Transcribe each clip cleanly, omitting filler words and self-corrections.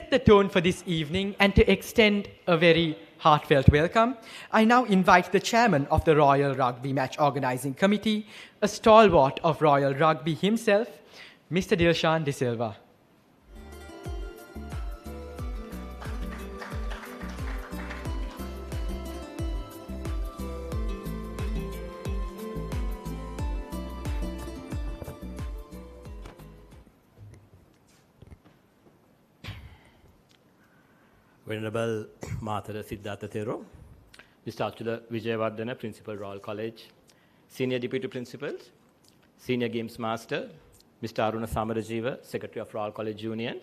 set the tone for this evening and to extend a very heartfelt welcome, I now invite the chairman of the Royal Rugby Match Organising Committee, a stalwart of Royal Rugby himself, Mr. Dilshan De Silva. Venerable Mathara Siddhartha Thero, Mr. Achula Vijayawardena, Principal Royal College, Senior Deputy Principals, Senior Games Master, Mr. Aruna Samarajiva, Secretary of Royal College Union,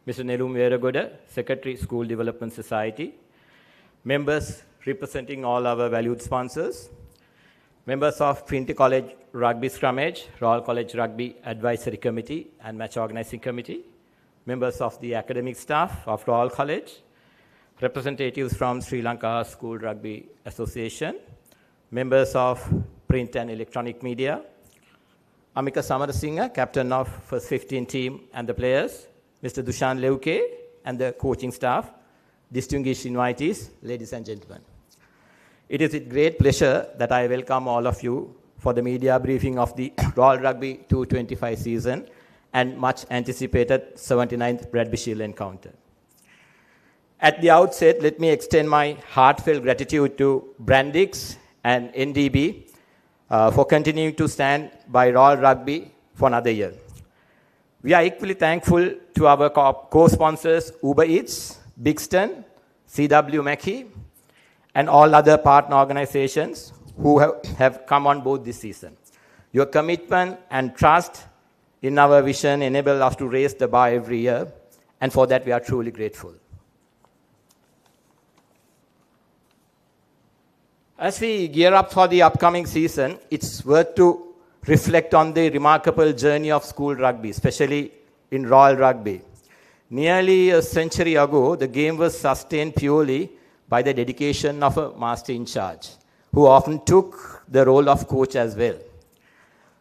Mr. Nelum Veragoda, Secretary School Development Society, members representing all our valued sponsors, members of Trinity College Rugby Scrummage, Royal College Rugby Advisory Committee and Match Organising Committee, members of the academic staff of Royal College, representatives from Sri Lanka School Rugby Association, members of print and electronic media, Amika Samarasinghe, captain of First 15 team and the players, Mr. Dushan Leuke and the coaching staff, distinguished invitees, ladies and gentlemen. It is with great pleasure that I welcome all of you for the media briefing of the Royal Rugby 225 season and much anticipated 79th Bradby Shield Encounter. At the outset, let me extend my heartfelt gratitude to Brandix and NDB for continuing to stand by Royal Rugby for another year. We are equally thankful to our co-sponsors Uber Eats, Bixton, CW Mackey, and all other partner organizations who have come on board this season. Your commitment and trust in our vision enable us to raise the bar every year, and for that we are truly grateful. As we gear up for the upcoming season, it's worth to reflect on the remarkable journey of school rugby, especially in Royal Rugby. Nearly a century ago, the game was sustained purely by the dedication of a master in charge, who often took the role of coach as well.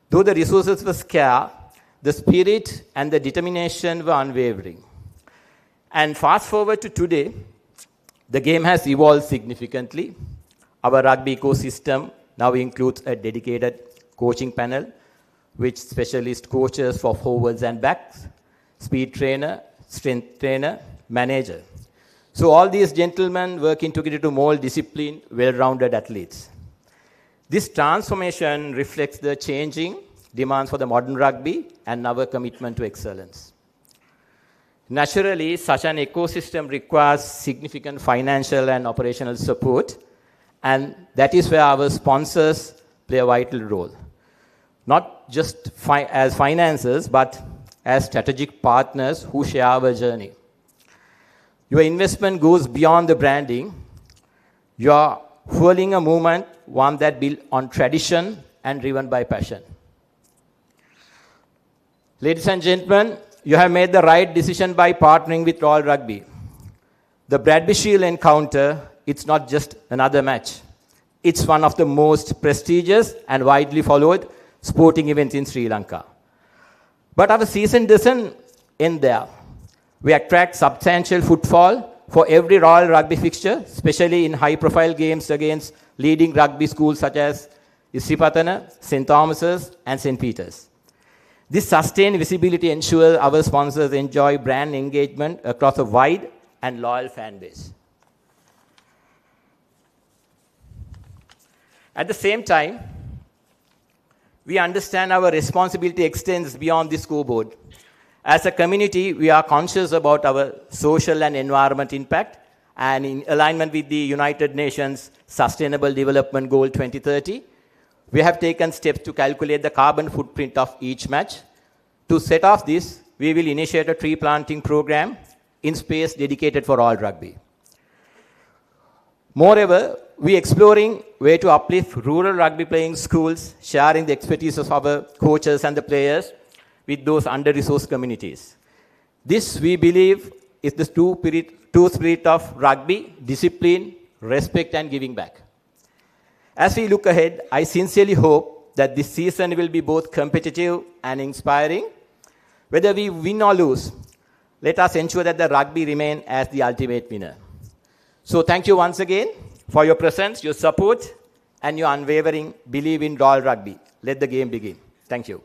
Though the resources were scarce, the spirit and the determination were unwavering. And fast forward to today, the game has evolved significantly. Our rugby ecosystem now includes a dedicated coaching panel, with specialist coaches for forwards and backs, speed trainer, strength trainer, manager. So all these gentlemen working together to mold disciplined, well-rounded athletes. This transformation reflects the changing demands for the modern rugby and our commitment to excellence. Naturally, such an ecosystem requires significant financial and operational support, and that is where our sponsors play a vital role. Not just as financiers, but as strategic partners who share our journey. Your investment goes beyond the branding. You are fueling a movement, one that built on tradition and driven by passion. Ladies and gentlemen, you have made the right decision by partnering with Royal Rugby. The Bradby Shield Encounter, it's not just another match. It's one of the most prestigious and widely followed sporting events in Sri Lanka. But our season doesn't end there. We attract substantial footfall for every Royal Rugby fixture, especially in high-profile games against leading rugby schools such as Isipatana, St. Thomas's, and St. Peter's. This sustained visibility ensures our sponsors enjoy brand engagement across a wide and loyal fan base. At the same time, we understand our responsibility extends beyond the scoreboard. As a community, we are conscious about our social and environment impact, and in alignment with the United Nations Sustainable Development Goal 2030, we have taken steps to calculate the carbon footprint of each match. To set off this, we will initiate a tree planting program in space dedicated for all rugby. Moreover, we are exploring way to uplift rural rugby playing schools, sharing the expertise of our coaches and the players with those under-resourced communities. This, we believe, is the true spirit of rugby: discipline, respect, and giving back. As we look ahead, I sincerely hope that this season will be both competitive and inspiring. Whether we win or lose, let us ensure that the rugby remain as the ultimate winner. So thank you once again for your presence, your support, and your unwavering belief in Royal Rugby. Let the game begin. Thank you.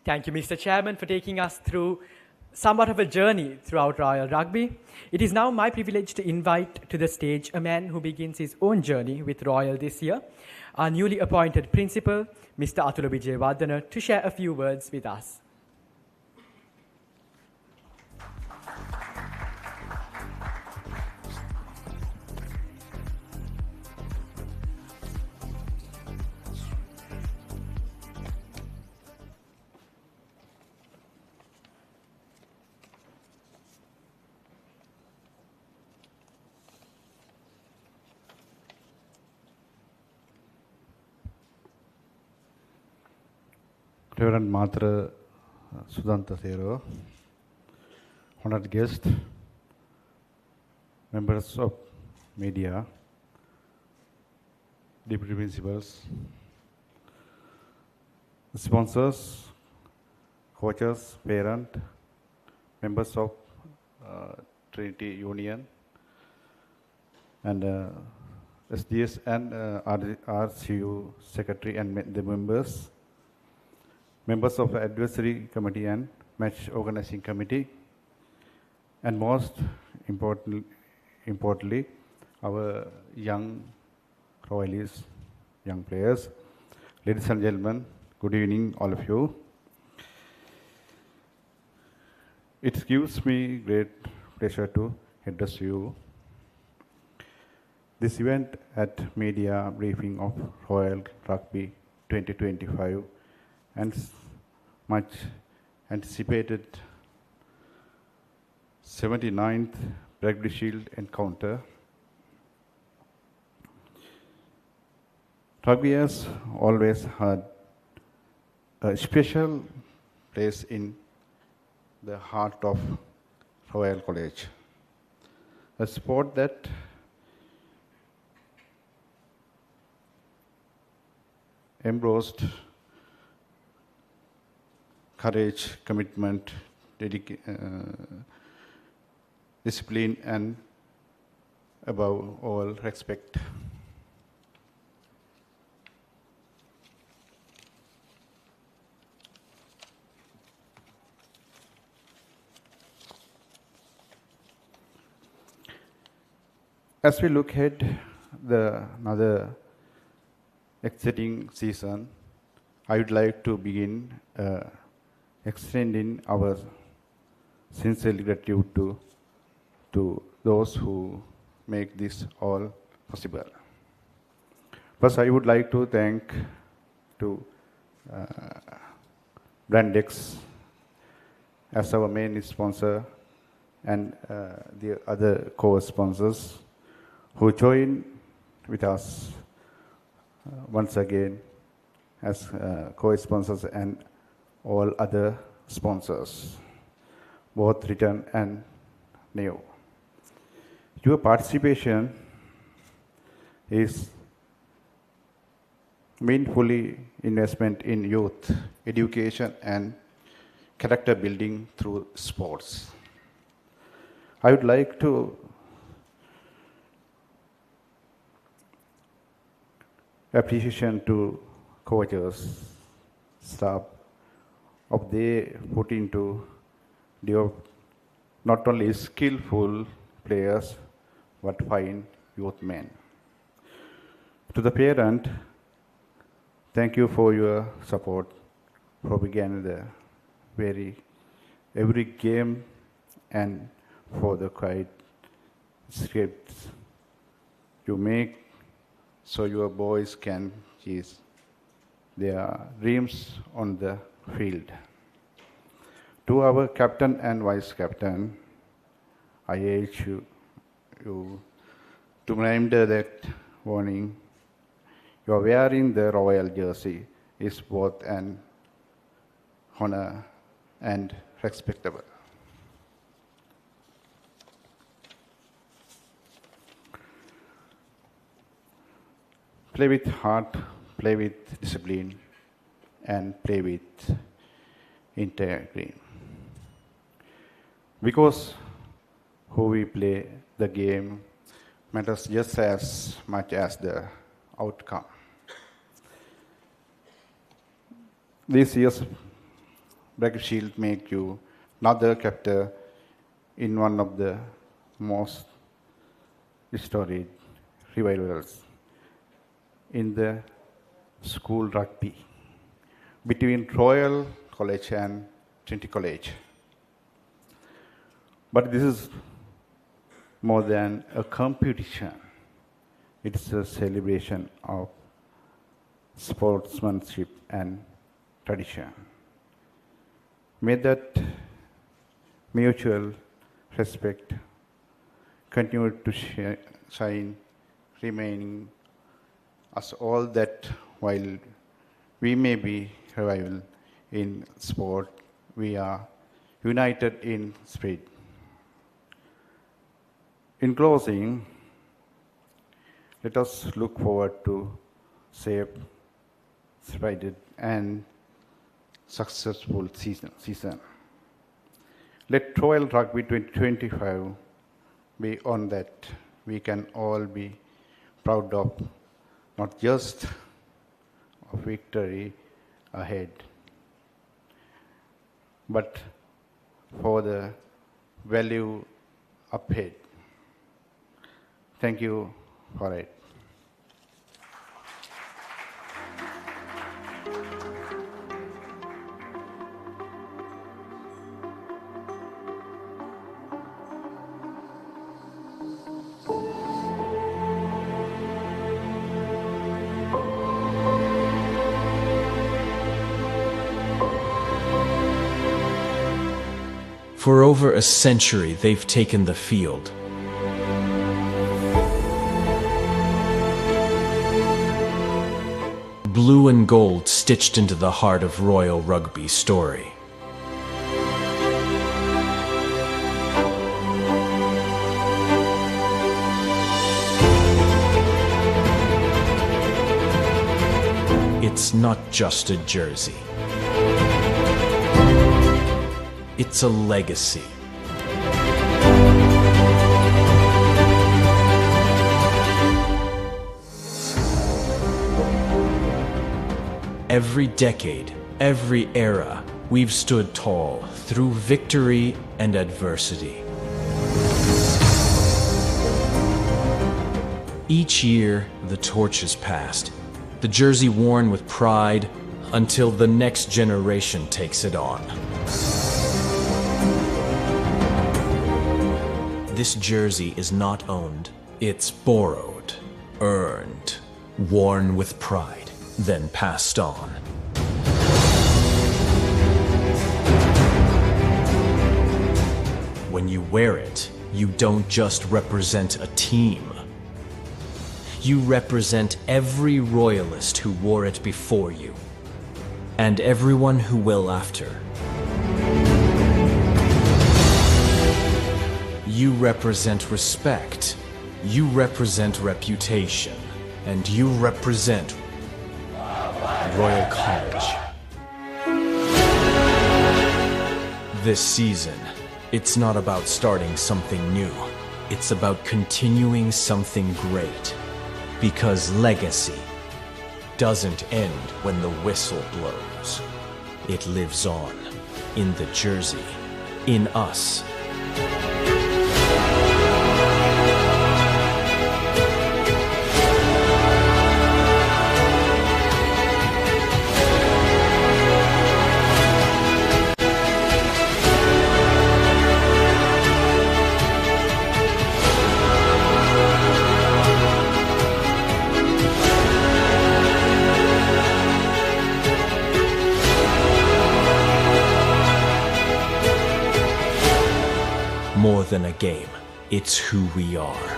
Thank you, Mr. Chairman, for taking us through somewhat of a journey throughout Royal Rugby. It is now my privilege to invite to the stage a man who begins his own journey with Royal this year, our newly appointed principal, Mr. Athula Wijewardena, to share a few words with us. Reverend Matra Sudanta Thero, honored guest, members of media, deputy principals, sponsors, coaches, parents, members of Trinity Union, and SDS and RCU secretary and the members of the advisory committee and match organizing committee, and most importantly, our young royalists, young players. Ladies and gentlemen, good evening, all of you. It gives me great pleasure to address you. This event at media briefing of Royal Rugby 2025 and much anticipated 79th Bradby Shield Encounter. Rugby has always had a special place in the heart of Royal College, a sport that embraced courage, commitment, discipline, and above all, respect. As we look ahead another exciting season, I would like to begin extending our sincere gratitude to those who make this all possible. First, I would like to thank to Brandix as our main sponsor and the other co-sponsors who join with us once again as co-sponsors and all other sponsors, both written and new. Your participation is meaningfully investment in youth education and character building through sports. I would like to appreciation to coaches, staff of they put into not only skillful players but fine youth men. To the parent, thank you for your support for beginning the every game and for the quiet scripts you make so your boys can chase their dreams on the field. To our captain and vice captain, I urge you to remember that warning. Your wearing the royal jersey is both an honor and respectable. Play with heart, play with discipline, and play with integrity. Because who we play the game matters just as much as the outcome. This year's Bradby Shield make you another chapter in one of the most historic revivals in the school rugby between Royal College and Trinity College. But this is more than a competition. It's a celebration of sportsmanship and tradition. May that mutual respect continue to shine, remaining us all that while we may be rival in sport, we are united in spirit. In closing, let us look forward to safe, spirited, and successful season. Let Royal Rugby 2025 be on that we can all be proud of, not just of victory ahead, but for the value ahead. Thank you for it. For over a century, they've taken the field. Blue and gold stitched into the heart of Royal Rugby's story. It's not just a jersey. It's a legacy. Every decade, every era, we've stood tall through victory and adversity. Each year, the torch is passed, the jersey worn with pride until the next generation takes it on. This jersey is not owned, it's borrowed, earned, worn with pride, then passed on. When you wear it, you don't just represent a team. You represent every royalist who wore it before you, and everyone who will after. You represent respect, you represent reputation, and you represent Royal College. This season, it's not about starting something new. It's about continuing something great. Because legacy doesn't end when the whistle blows. It lives on, in the jersey, in us. More than a game, it's who we are.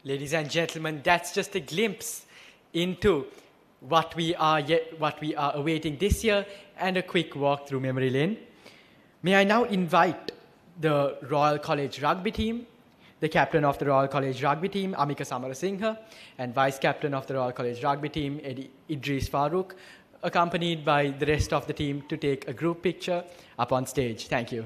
Ladies and gentlemen, that's just a glimpse into what we are awaiting this year and a quick walk through memory lane. May I now invite the Royal College Rugby team, the captain of the Royal College Rugby team, Amika Samarasinghe, and vice captain of the Royal College Rugby team, Idris Farooq, accompanied by the rest of the team to take a group picture up on stage. Thank you.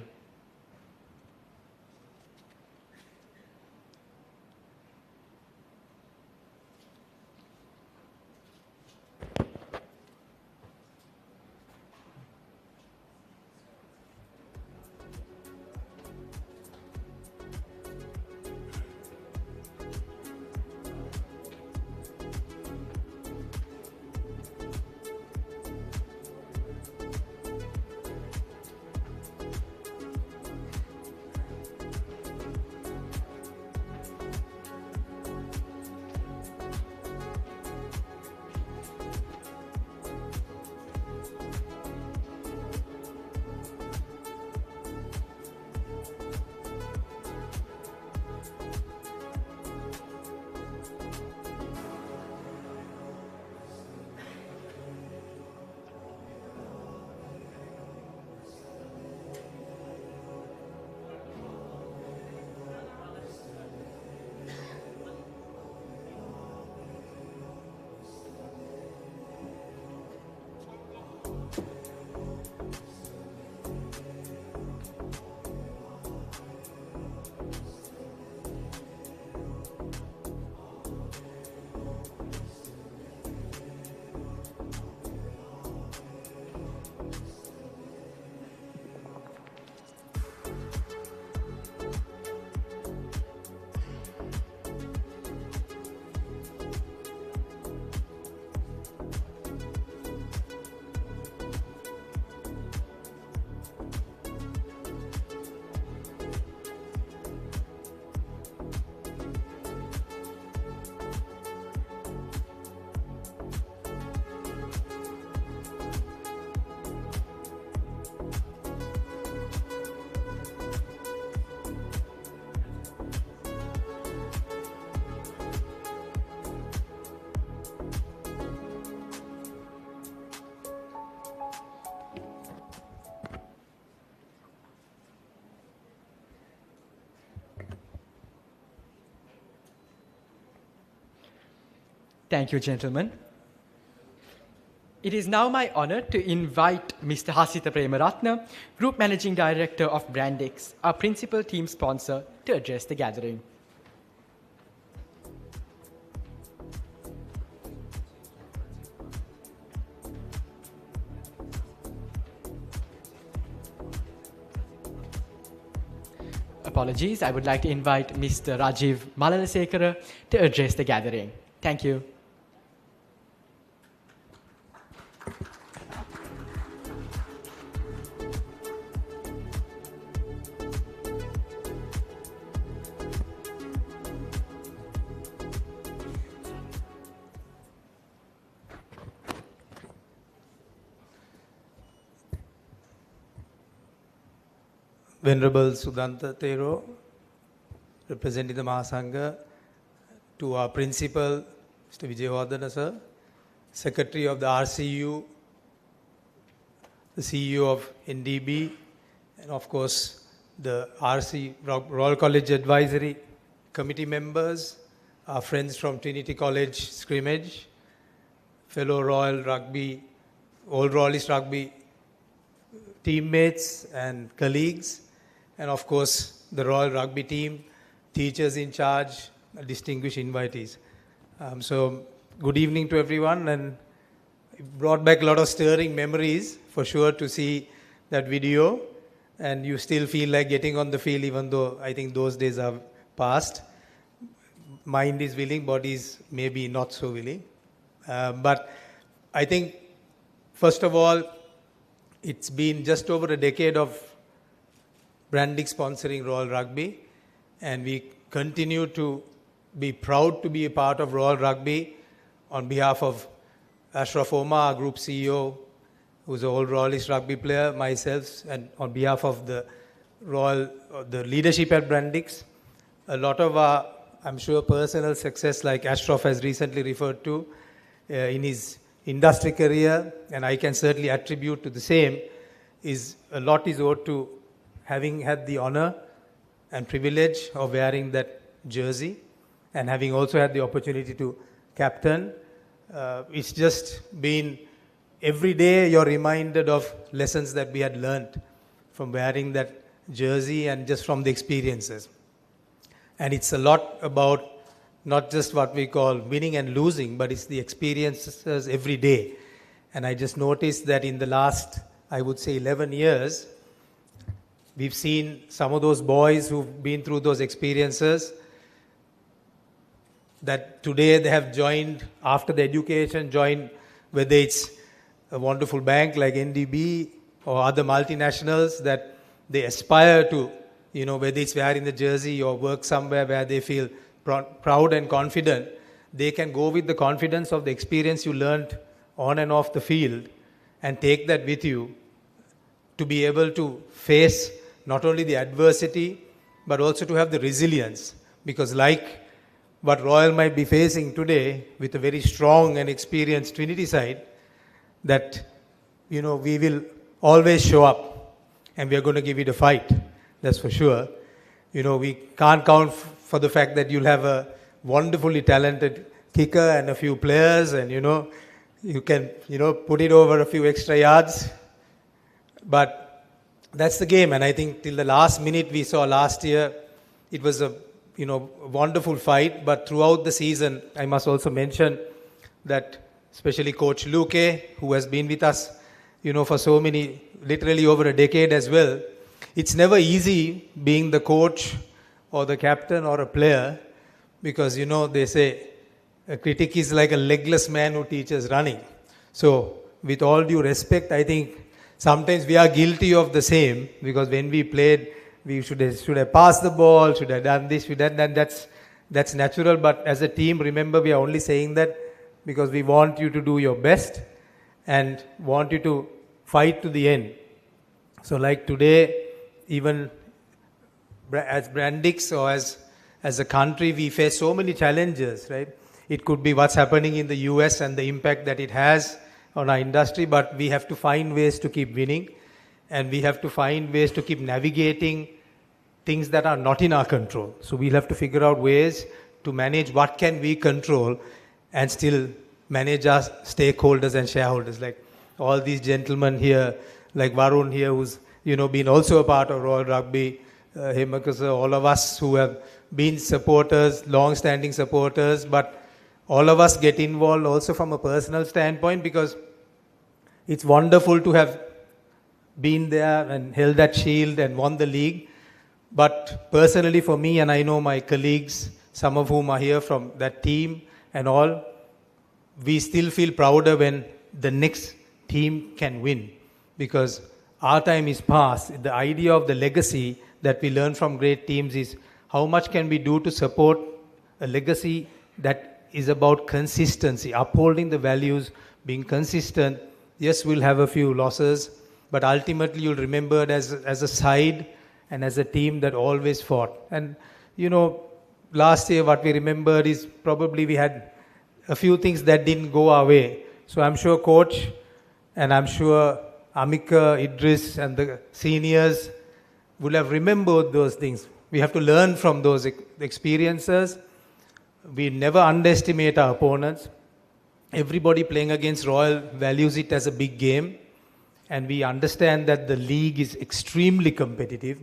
Thank you, gentlemen. It is now my honor to invite Mr. Hasita Premaratne, Group Managing Director of Brandix, our principal team sponsor, to address the gathering. Apologies, I would like to invite Mr. Rajiv Malalasekara to address the gathering. Thank you. Venerable Sudanta Thero, representing the Mahasangha, to our principal, Mr. Vijayawardena sir, Secretary of the RCU, the CEO of NDB, and of course the Royal College Advisory Committee members, our friends from Trinity College Scrimmage, fellow Royal Rugby, Old Royalist Rugby teammates and colleagues, and of course the Royal Rugby team, teachers in charge, distinguished invitees. So good evening to everyone, and it brought back a lot of stirring memories for sure to see that video, and you still feel like getting on the field even though I think those days are past. Mind is willing, body is maybe not so willing. But I think first of all, it's been just over a decade of Brandix sponsoring Royal Rugby, and we continue to be proud to be a part of Royal Rugby on behalf of Ashraf Omar, our Group CEO, who's an old Royalist rugby player, myself, and on behalf of the leadership at Brandix. A lot of our I'm sure personal success like Ashraf has recently referred to in his industry career, and I can certainly attribute to the same, is a lot is owed to having had the honor and privilege of wearing that jersey and having also had the opportunity to captain. It's just been every day you're reminded of lessons that we had learned from wearing that jersey and just from the experiences. And it's a lot about not just what we call winning and losing, but it's the experiences every day. And I just noticed that in the last, I would say 11 years, we've seen some of those boys who've been through those experiences that today they have joined, after the education, joined, whether it's a wonderful bank like NDB or other multinationals, that they aspire to, whether it's wearing the jersey or work somewhere where they feel proud and confident, they can go with the confidence of the experience you learned on and off the field and take that with you to be able to face not only the adversity, but also to have the resilience. Because like what Royal might be facing today with a very strong and experienced Trinity side, that, we will always show up and we are going to give it a fight. That's for sure. We can't count for the fact that you'll have a wonderfully talented kicker and a few players and, you can, put it over a few extra yards. But that's the game. And I think till the last minute we saw last year, it was a, wonderful fight. But throughout the season, I must also mention that especially Coach Luque, who has been with us, for so many, literally over a decade as well. It's never easy being the coach or the captain or a player because, they say a critic is like a legless man who teaches running. So with all due respect, I think sometimes we are guilty of the same because when we played, we should have passed the ball, should have done this, should have done that. That's natural. But as a team, remember, we are only saying that because we want you to do your best and want you to fight to the end. So like today, even as Brandix or as a country, we face so many challenges, right? It could be what's happening in the US and the impact that it has on our industry, but we have to find ways to keep winning and we have to find ways to keep navigating things that are not in our control. So we'll have to figure out ways to manage what can we control and still manage our stakeholders and shareholders. Like all these gentlemen here, like Varun here, who's been also a part of Royal Rugby, Hemakasa, all of us who have been supporters, long-standing supporters, but all of us get involved also from a personal standpoint because it's wonderful to have been there and held that shield and won the league. But personally for me, and I know my colleagues, some of whom are here from that team and all, we still feel prouder when the next team can win because our time is past. The idea of the legacy that we learn from great teams is how much can we do to support a legacy that is about consistency, upholding the values, being consistent. Yes, we'll have a few losses, but ultimately you'll remember it as a side and as a team that always fought. And, last year what we remembered is probably we had a few things that didn't go our way. So I'm sure Coach and I'm sure Amika, Idris and the seniors will have remembered those things. We have to learn from those experiences. We never underestimate our opponents. Everybody playing against Royal values it as a big game. And we understand that the league is extremely competitive.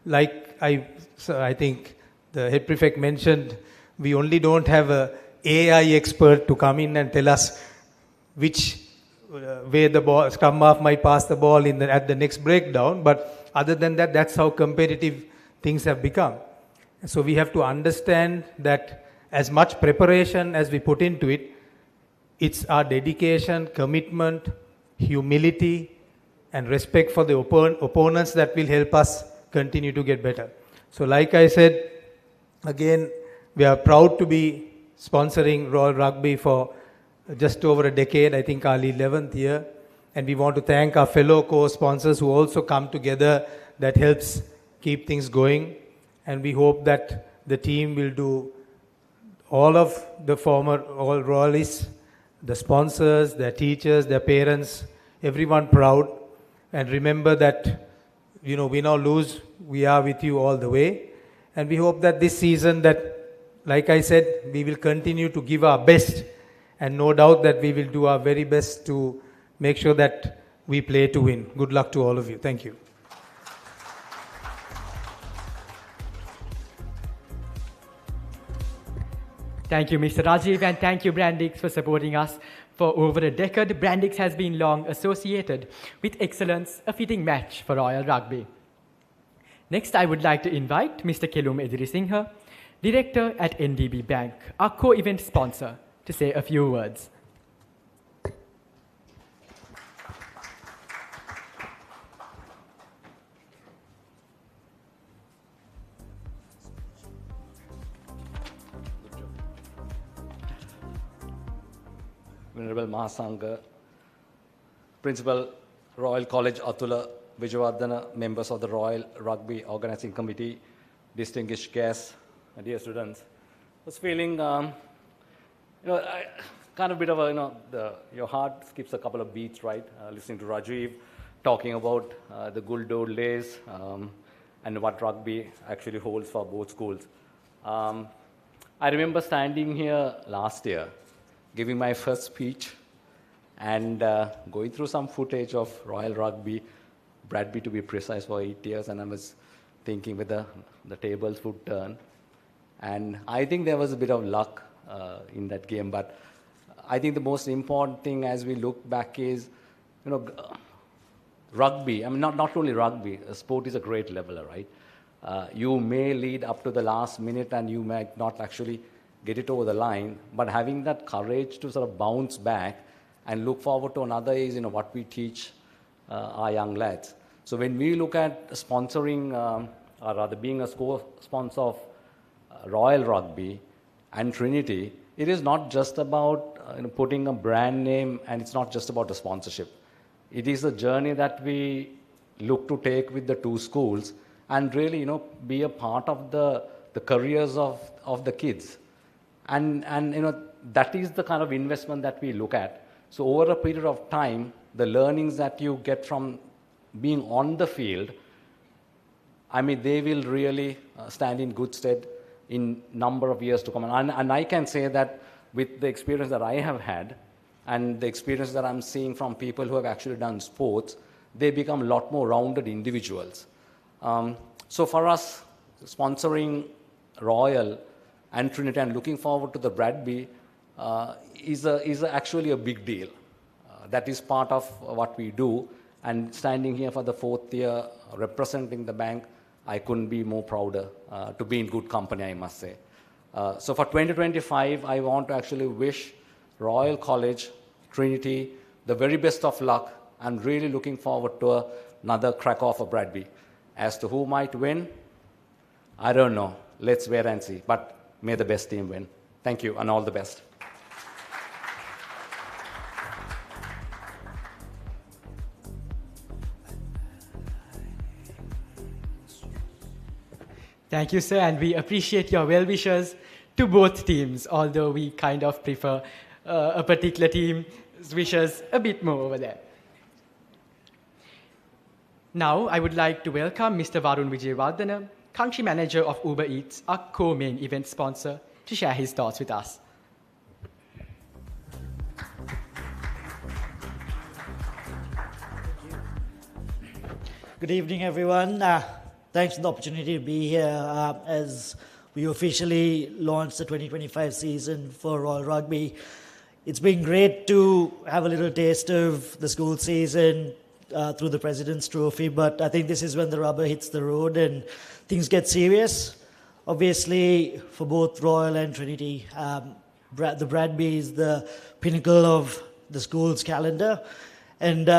Like I think the head prefect mentioned, we only don't have a AI expert to come in and tell us which way the ball, scrum half might pass the ball at the next breakdown. But other than that, that's how competitive things have become. So we have to understand that as much preparation as we put into it, it's our dedication, commitment, humility, and respect for the opponents that will help us continue to get better. So like I said, again, we are proud to be sponsoring Royal Rugby for just over a decade, I think our 11th year. And we want to thank our fellow co-sponsors who also come together that helps keep things going. And we hope that the team will do all of the former all Royalists, the sponsors, their teachers, their parents, everyone proud. And remember that, win or lose, we are with you all the way. And we hope that this season that, like I said, we will continue to give our best. And no doubt that we will do our very best to make sure that we play to win. Good luck to all of you. Thank you. Thank you, Mr. Rajiv, and thank you, Brandix, for supporting us. For over a decade, Brandix has been long associated with excellence, a fitting match for Royal Rugby. Next, I would like to invite Mr. Kelum Edirisinghe, Director at NDB Bank, our co-event sponsor, to say a few words. Venerable Mahasangha, Principal Royal College Atula Vijayawardena, members of the Royal Rugby Organizing Committee, distinguished guests, and dear students. I was feeling, kind of bit of a, your heart skips a couple of beats, right? Listening to Rajiv talking about the good old days and what rugby actually holds for both schools. I remember standing here last year, giving my first speech and going through some footage of Royal Rugby, Bradby to be precise, for 8 years, and I was thinking whether the tables would turn. And I think there was a bit of luck in that game, but I think the most important thing as we look back is, rugby, I mean, not only rugby, sport is a great leveler, right? You may lead up to the last minute and you might not actually get it over the line, but having that courage to sort of bounce back and look forward to another is, what we teach our young lads. So when we look at sponsoring, or rather being a sponsor of Royal Rugby and Trinity, it is not just about putting a brand name, and it's not just about the sponsorship. It is a journey that we look to take with the two schools and really, be a part of the careers of the kids. And that is the kind of investment that we look at. So over a period of time, the learnings that you get from being on the field, I mean, they will really stand in good stead in number of years to come. And I can say that with the experience that I have had and the experience that I'm seeing from people who have actually done sports, they become a lot more rounded individuals. So for us, sponsoring Royal and Trinity and looking forward to the Bradby is actually a big deal. That is part of what we do. And standing here for the 4th year, representing the bank, I couldn't be more prouder to be in good company, I must say. So for 2025, I want to actually wish Royal College, Trinity, the very best of luck. I'm really looking forward to another crack off of Bradby. As to who might win, I don't know. Let's wait and see. But may the best team win. Thank you, and all the best. Thank you, sir, and we appreciate your well wishes to both teams, although we kind of prefer a particular team's wishes a bit more over there. Now, I would like to welcome Mr. Varun Vijayawardena, Country Manager of Uber Eats, our co-main event sponsor, to share his thoughts with us. Good evening, everyone. Thanks for the opportunity to be here as we officially launched the 2025 season for Royal Rugby. It's been great to have a little taste of the school season through the President's Trophy, but I think this is when the rubber hits the road and things get serious. Obviously, for both Royal and Trinity, the Bradby is the pinnacle of the school's calendar. And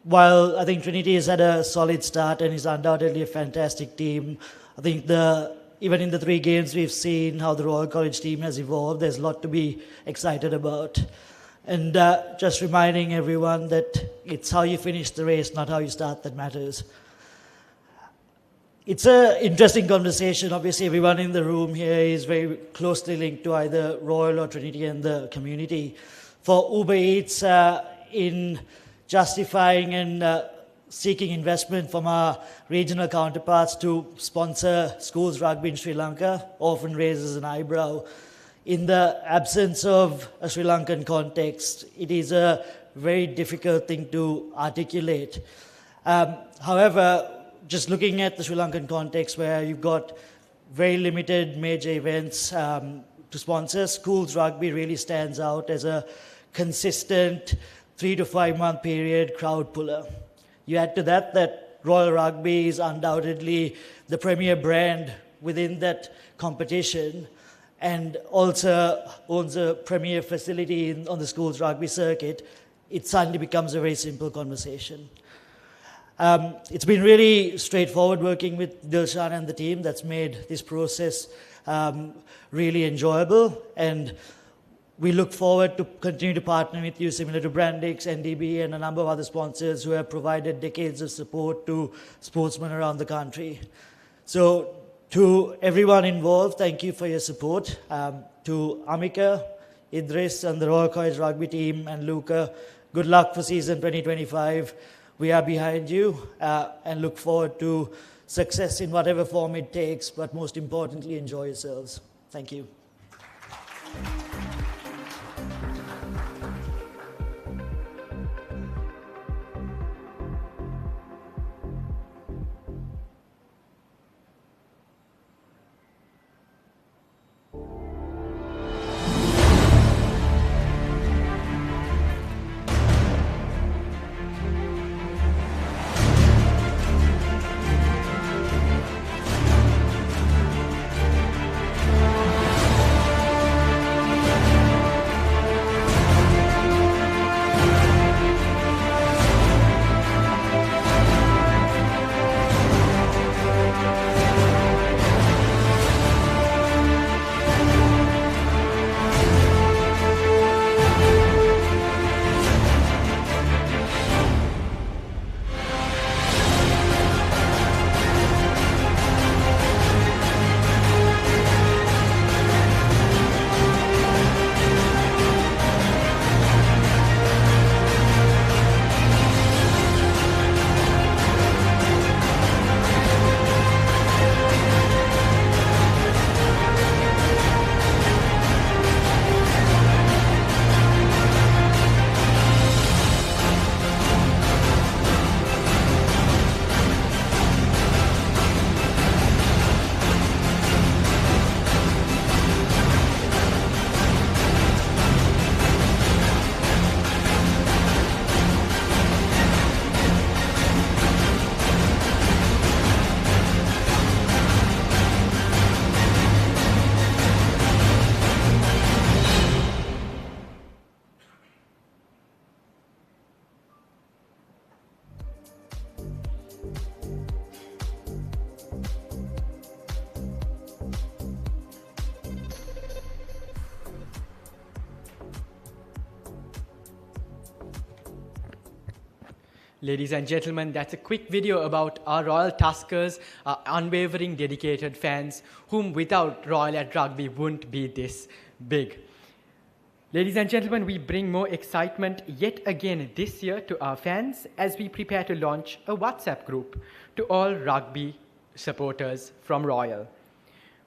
while I think Trinity has had a solid start and is undoubtedly a fantastic team, I think even in the 3 games we've seen how the Royal College team has evolved, there's a lot to be excited about. And just reminding everyone that it's how you finish the race, not how you start, that matters. It's an interesting conversation. Obviously, everyone in the room here is very closely linked to either Royal or Trinity and the community. For Uber Eats, in justifying and seeking investment from our regional counterparts to sponsor schools rugby in Sri Lanka often raises an eyebrow. In the absence of a Sri Lankan context, it is a very difficult thing to articulate. However, just looking at the Sri Lankan context where you've got very limited major events to sponsor, schools rugby really stands out as a consistent 3 to 5 month period crowd puller. You add to that Royal Rugby is undoubtedly the premier brand within that competition and also owns a premier facility on the schools rugby circuit. It suddenly becomes a very simple conversation. It's been really straightforward working with Dilshan and the team. That's made this process really enjoyable, and we look forward to continue to partner with you, similar to Brandix, NDB, and a number of other sponsors who have provided decades of support to sportsmen around the country. So to everyone involved, thank you for your support. To Amika, Idris, and the Royal College Rugby team, and Luca, good luck for season 2025. We are behind you and look forward to success in whatever form it takes, but most importantly, enjoy yourselves. Thank you. Ladies and gentlemen, that's a quick video about our Royal Tuskers, our unwavering, dedicated fans, whom without Royal at Rugby wouldn't be this big. Ladies and gentlemen, we bring more excitement yet again this year to our fans as we prepare to launch a WhatsApp group to all rugby supporters from Royal.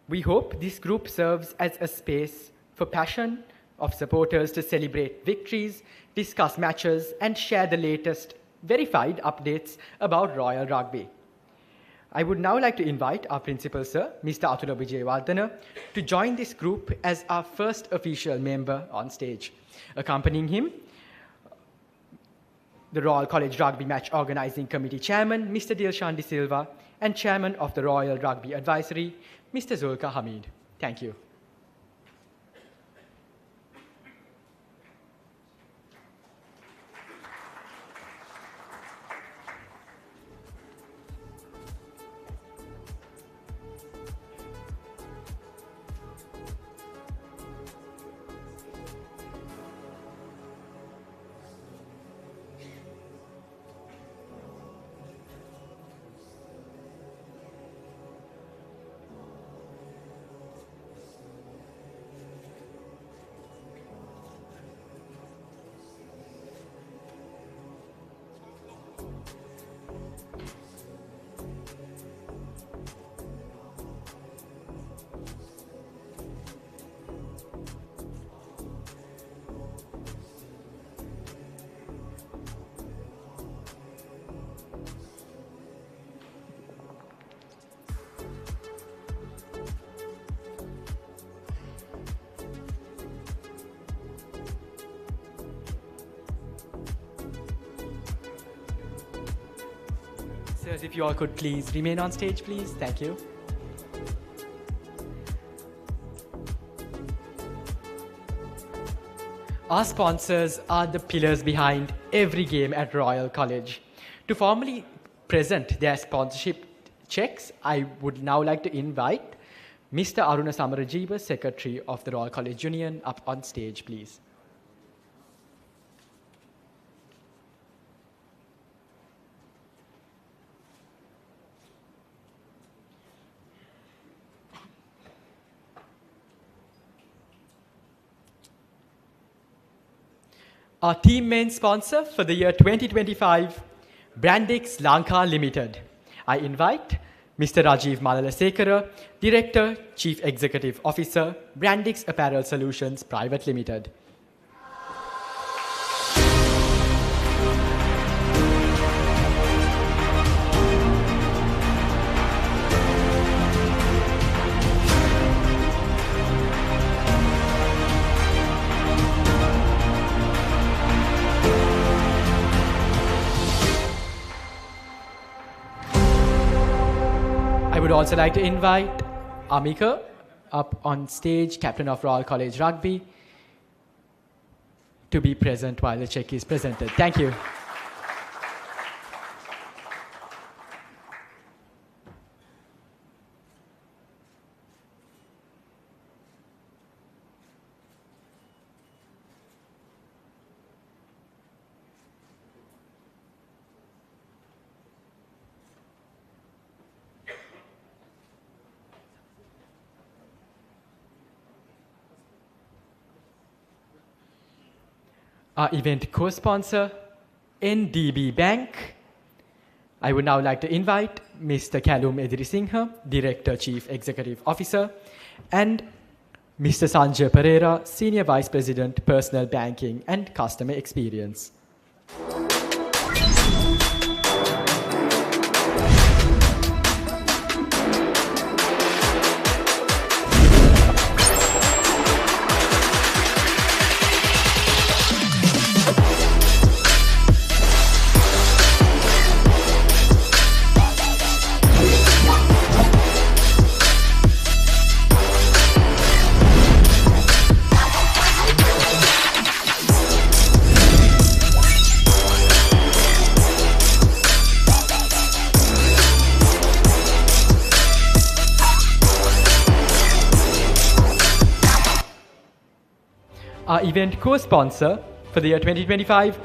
We hope this group serves as a space for passion of supporters to celebrate victories, discuss matches, and share the latest verified updates about Royal Rugby. I would now like to invite our Principal Sir, Mr. Athula Vijayawardena, to join this group as our first official member on stage. Accompanying him, the Royal College Rugby Match Organising Committee Chairman, Mr. Dilshan De Silva, and Chairman of the Royal Rugby Advisory, Mr. Zulka Hamid. Thank you. Sponsors, if you all could please remain on stage, please. Thank you. Our sponsors are the pillars behind every game at Royal College. To formally present their sponsorship checks, I would now like to invite Mr. Aruna Samarajiva, Secretary of the Royal College Union, up on stage, please. Our team main sponsor for the year 2025, Brandix Lanka Limited. I invite Mr. Rajiv Malalasekara, Director, Chief Executive Officer, Brandix Apparel Solutions Private Limited. I would also like to invite Amika up on stage, Captain of Royal College Rugby, to be present while the check is presented. Thank you. Our event co-sponsor, NDB Bank. I would now like to invite Mr. Kalum Edirisinghe, Director, Chief Executive Officer, and Mr. Sanjay Pereira, Senior Vice President, Personal Banking and Customer Experience. Our event co-sponsor for the year 2025,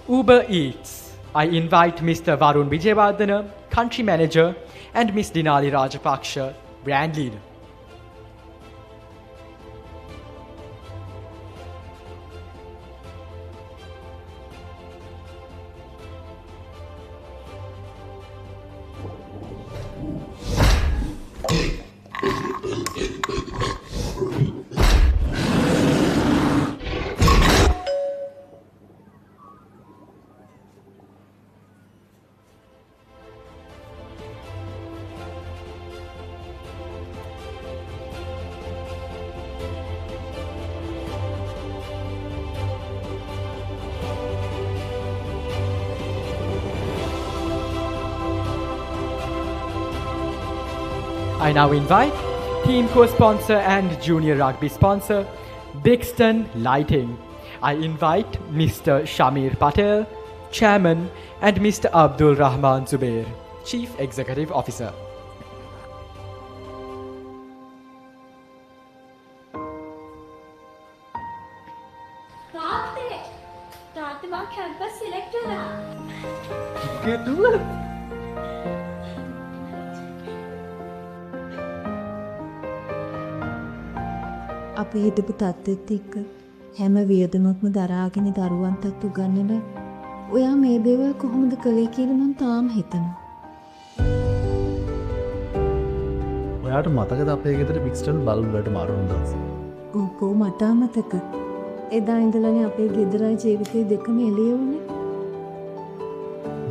Uber Eats. I invite Mr. Varun Vijayawardena, Country Manager, and Ms. Dinali Rajapaksha, Brand Leader. I now invite team co-sponsor and junior rugby sponsor, Brixton Lighting. I invite Mr. Shamir Patel, Chairman, and Mr. Abdul Rahman Zubair, Chief Executive Officer. තාත්තේ මම campus select වුණා. අපි හිටපු තත්ත්වෙත් එක්ක හැම වියදමක්ම දරාගෙන දරුවන්ටත් උගන්නලා ඔයා මේ දේවල් කොහොමද කළේ කියලා මම තාම හිතනවා. ඔයාට මතකද අපේ ගෙදර බික්ස්ටන් බල්බ් වලට මාරු වුණ දවස්? ඕකෝ මට මතක. එදා ඉඳලානේ අපේ ගෙදරයි ජීවිතේ දෙකම එළිය වුණේ.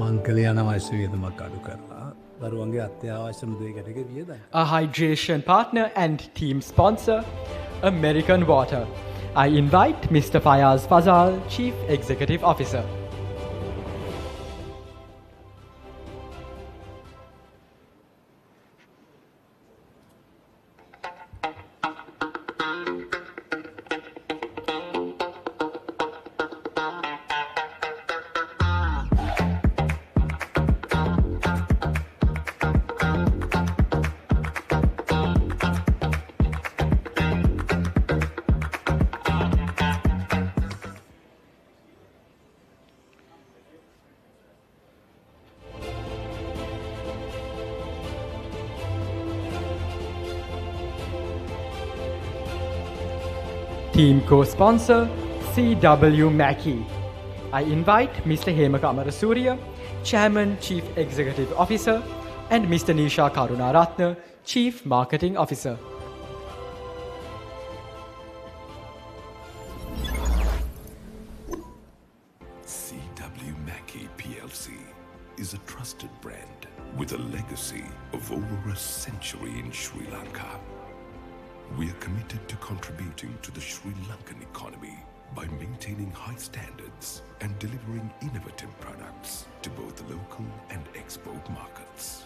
මං කලේ අනවශ්‍ය වියදමක් අඩු කරලා දරුවන්ගේ අත්‍යවශ්‍යම දෙයකට වියදම්. A hydration partner and team sponsor, American Water. I invite Mr. Fayaz Fazal, Chief Executive Officer. Team co-sponsor, CW Mackey. I invite Mr. Hemakamara Surya, Chairman, Chief Executive Officer, and Mr. Nisha Karunaratne, Chief Marketing Officer. CW Mackey PLC is a trusted brand with a legacy of over a century in Sri Lanka. We are committed to contributing to the Sri Lankan economy by maintaining high standards and delivering innovative products to both local and export markets.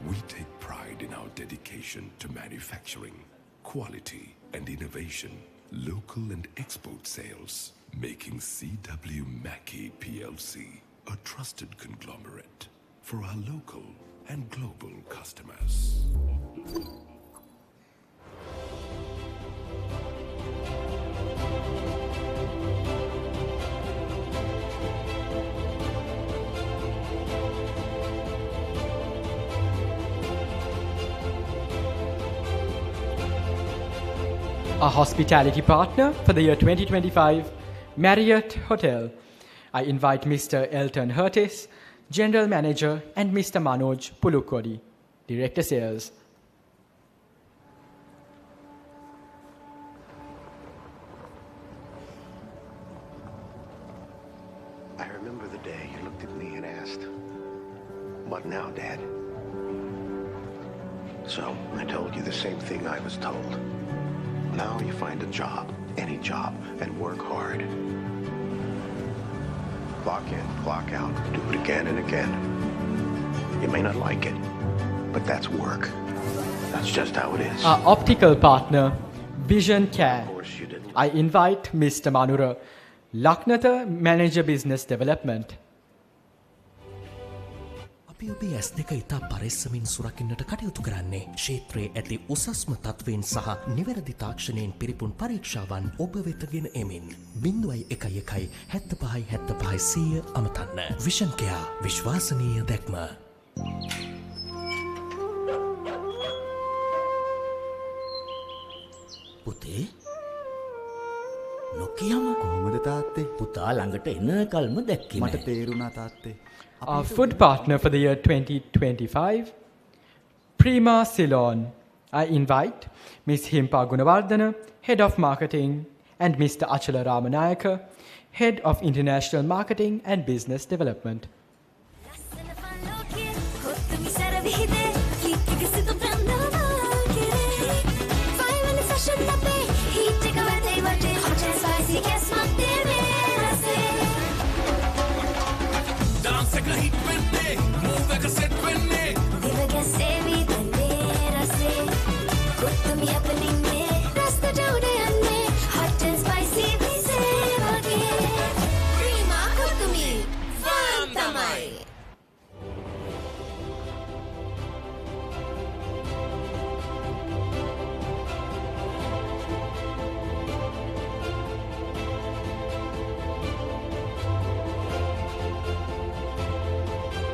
We take pride in our dedication to manufacturing, quality and innovation, local and export sales, making CW Mackey PLC a trusted conglomerate for our local and global customers. Our hospitality partner for the year 2025, Marriott Hotel. I invite Mr. Elton Hurtis, General Manager, and Mr. Manoj Pulukodi, Director Sales. I remember the day you looked at me and asked, "What now, Dad?" So I told you the same thing I was told. Now you find a job, any job, and work hard. Clock in, clock out, do it again and again. You may not like it, but that's work. That's just how it is. Our optical partner, Vision Care. I invite Mr. Manura Laknatha, Manager Business Development. අපි ඔබේ ඇස් දෙක ඉතා පරිස්සමින් සුරකින්නට කටයුතු කරන්නේ ක්ෂේත්‍රයේ ඇති උසස්ම තත්වයෙන් සහ නිවැරදි තාක්ෂණයෙන් පිරිපුන් පරීක්ෂාවන් ඔබ වෙත ගෙන එමින් 0.175 අමතන්න. විෂන් කෙයා විශ්වාසනීය දැක්ම. පුතේ නොකියම කොහොමද තාත්තේ? පුතා ළඟට එන කල්ම දැක්කේ මට තේරුණා තාත්තේ. Our food partner for the year 2025, Prima Ceylon. I invite Ms. Himpa Gunawardana, Head of Marketing, and Mr. Achala Ramanayaka, Head of International Marketing and Business Development.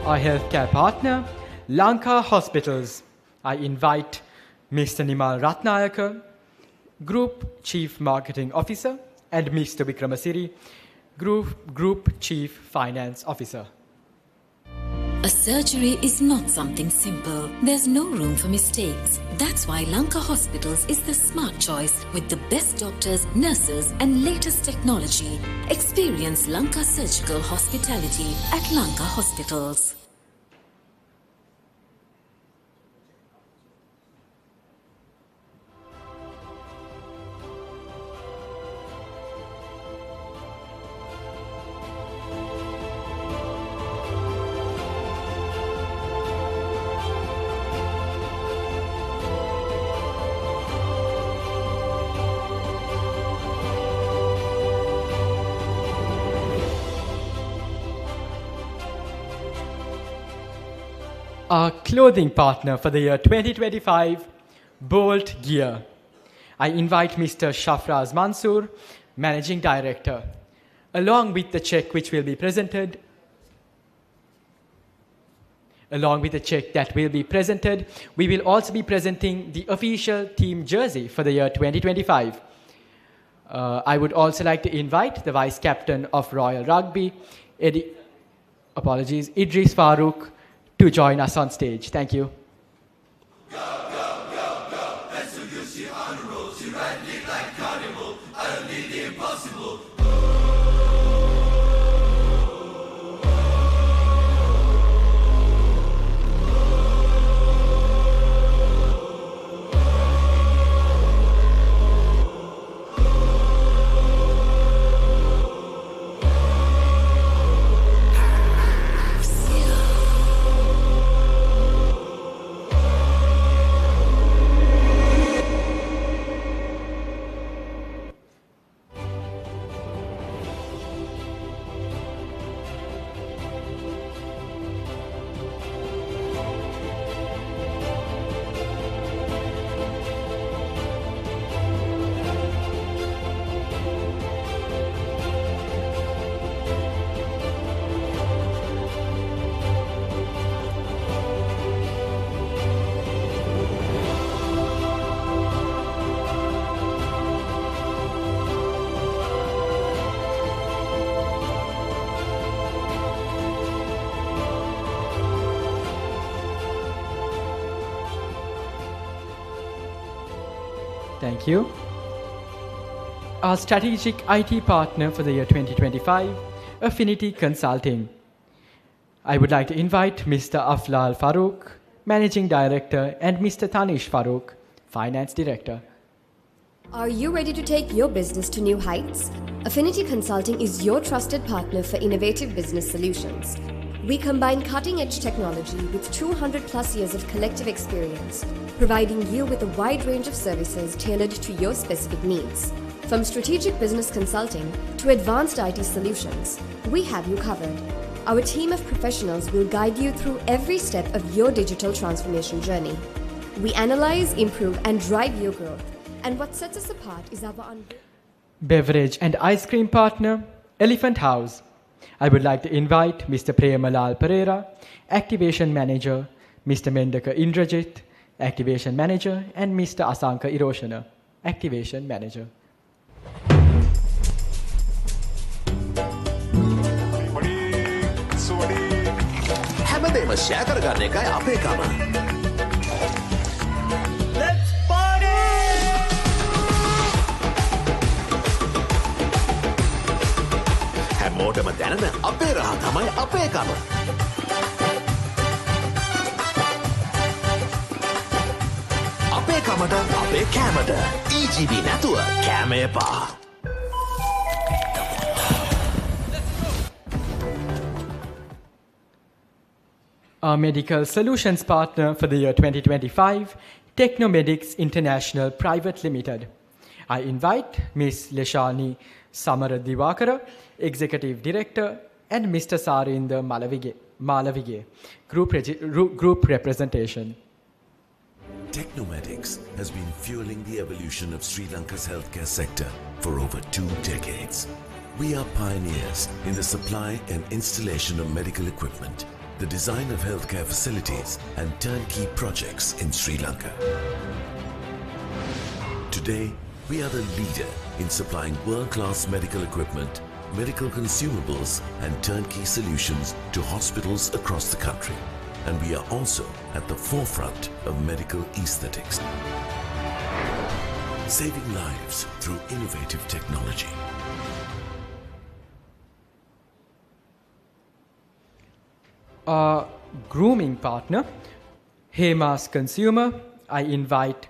Our healthcare partner, Lanka Hospitals. I invite Mr. Nimal Ratnayaka, Group Chief Marketing Officer, and Mr. Vikramasiri, Group Chief Finance Officer. A surgery is not something simple. There's no room for mistakes. That's why Lanka Hospitals is the smart choice with the best doctors, nurses, and latest technology. Experience Lanka Surgical Hospitality at Lanka Hospitals. Our clothing partner for the year 2025, Bolt Gear. I invite Mr. Shafraz Mansoor, Managing Director. Along with the check which will be presented, we will also be presenting the official team jersey for the year 2025. I would also like to invite the Vice Captain of Royal Rugby, Idris Farouk, to join us on stage. Thank you. Thank you. Our strategic IT partner for the year 2025, Affinity Consulting. I would like to invite Mr. Aflal Farouk, Managing Director, and Mr. Tanish Farouk, Finance Director. Are you ready to take your business to new heights? Affinity Consulting is your trusted partner for innovative business solutions. We combine cutting-edge technology with 200+ years of collective experience, providing you with a wide range of services tailored to your specific needs. From strategic business consulting to advanced IT solutions, we have you covered. Our team of professionals will guide you through every step of your digital transformation journey. We analyze, improve, and drive your growth. And what sets us apart is our Beverage and ice cream partner, Elephant House. I would like to invite Mr. Premalal Pereira, Activation Manager, Mr. Mendaka Indrajit, Activation Manager, and Mr. Asanka Iroshana, Activation Manager. හැමදේම share කරගන්න එකයි අපේ කම. Let's party! හැමෝටම දැනෙන අපේ රහ තමයි අපේ කම. අපේ කමට අපේ කෑමට EGB නැතුව කෑම එපා. Our medical solutions partner for the year 2025, Technomedics International Private Limited. I invite Ms. Leshani Samaradivakara, Executive Director, and Mr. Sarinder Malavige, Group Representation. Technomedics has been fueling the evolution of Sri Lanka's healthcare sector for over 2 decades. We are pioneers in the supply and installation of medical equipment, the design of healthcare facilities, and turnkey projects in Sri Lanka. Today, we are the leader in supplying world-class medical equipment, medical consumables, and turnkey solutions to hospitals across the country. And we are also at the forefront of medical aesthetics, saving lives through innovative technology. Our grooming partner, Hema's Consumer, I invite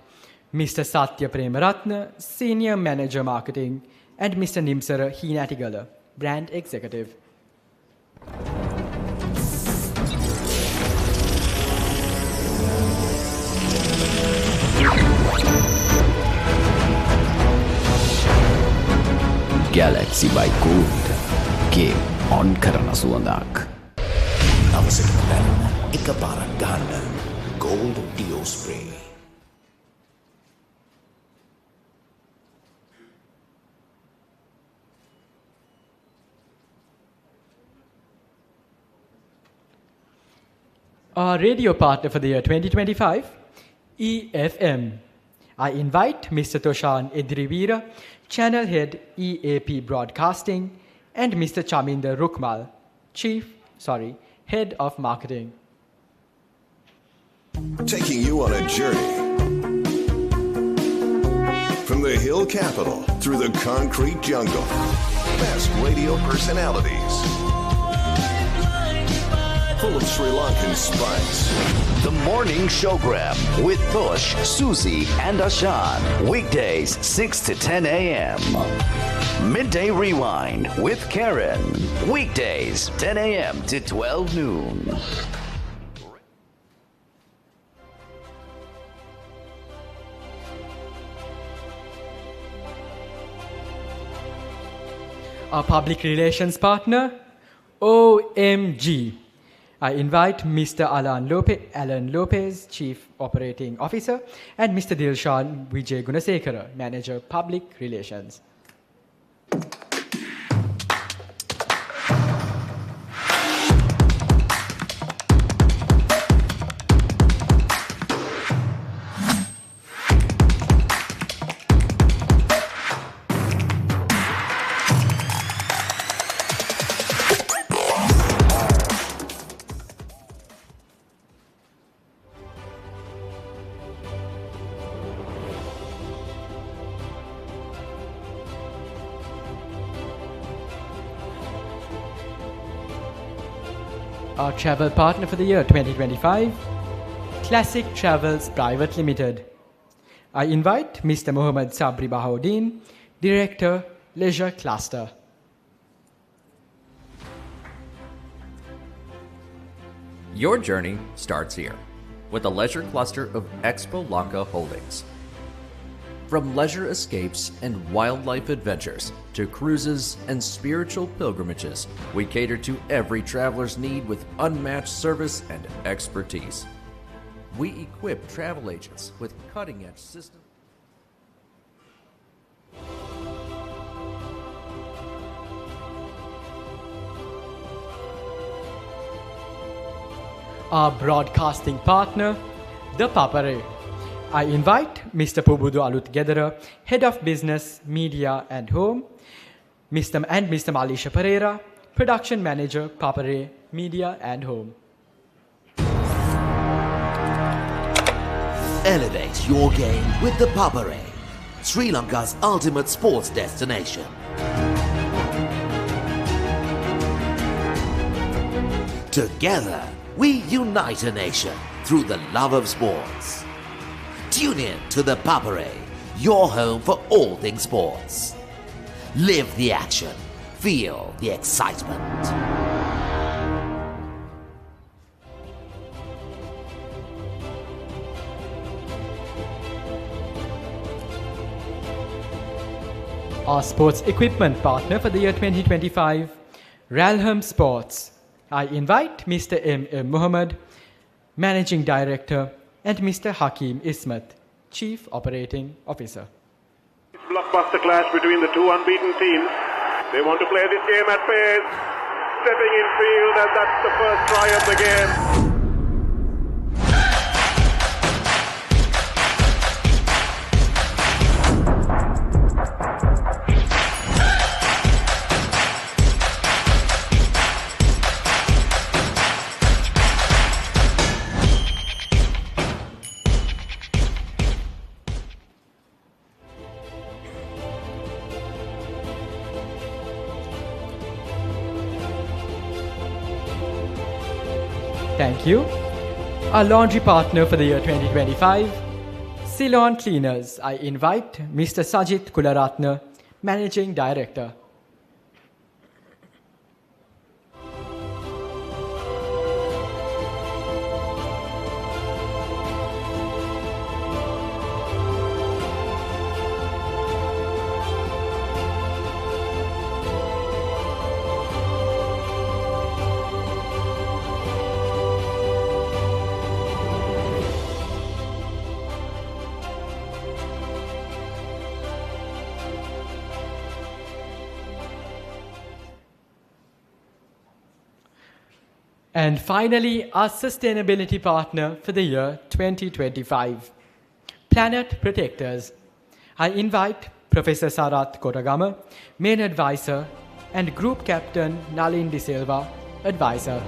Mr. Satya Premaratna, Senior Manager Marketing, and Mr. Nimsara Hinatigala, Brand Executive. Galaxy by Gold. Game on කරන සුවඳක්. අවසකට බැලුන එකපාරක් ගන්න Gold Deo Spray. Our radio partner for the year 2025, EFM. I invite Mr. Toshan Edrivira, Channel Head EAP Broadcasting, and Mr. Chaminda Rukmal, Head of Marketing. Taking you on a journey from the hill capital through the concrete jungle. Best radio personalities, full of Sri Lankan spice. The Morning Showgram with Tosh, Susie, and Ashan. Weekdays 6 to 10 a.m. Midday Rewind with Karen. Weekdays 10 a.m. to 12 noon. Our public relations partner, OMG. I invite Mr. Alan Lopez, Chief Operating Officer, and Mr. Dilshan Vijay Gunasekara, Manager Public Relations. Our travel partner for the year 2025, Classic Travels Private Limited. I invite Mr. Mohammad Sabri Bahauddin, Director, Leisure Cluster. Your journey starts here with the leisure cluster of Expo Lanka Holdings. From leisure escapes and wildlife adventures to cruises and spiritual pilgrimages, we cater to every traveler's need with unmatched service and expertise. We equip travel agents with cutting-edge systems. Our broadcasting partner, ThePapare. I invite Mr. Pubudu Alutgedara, Head of Business, Media and Home, Mr. Malisha Pereira, Production Manager, Papare, Media and Home. Elevate your game with the Papare, Sri Lanka's ultimate sports destination. Together, we unite a nation through the love of sports. Tune in to the Papare, your home for all things sports. Live the action, feel the excitement. Our sports equipment partner for the year 2025, Ralham Sports. I invite Mr. M. Muhammad, Managing Director, and Mr. Hakeem Ismat, Chief Operating Officer. Blockbuster clash between the two unbeaten teams. They want to play this game at pace. Stepping in field, and that's the first try of the game. Thank you. Our laundry partner for the year 2025, Ceylon Cleaners. I invite Mr. Sajit Kularatna, Managing Director. And finally, our sustainability partner for the year 2025, Planet Protectors. I invite Professor Sarath Kotagama, Main Advisor, and Group Captain Nalin De Silva, Advisor.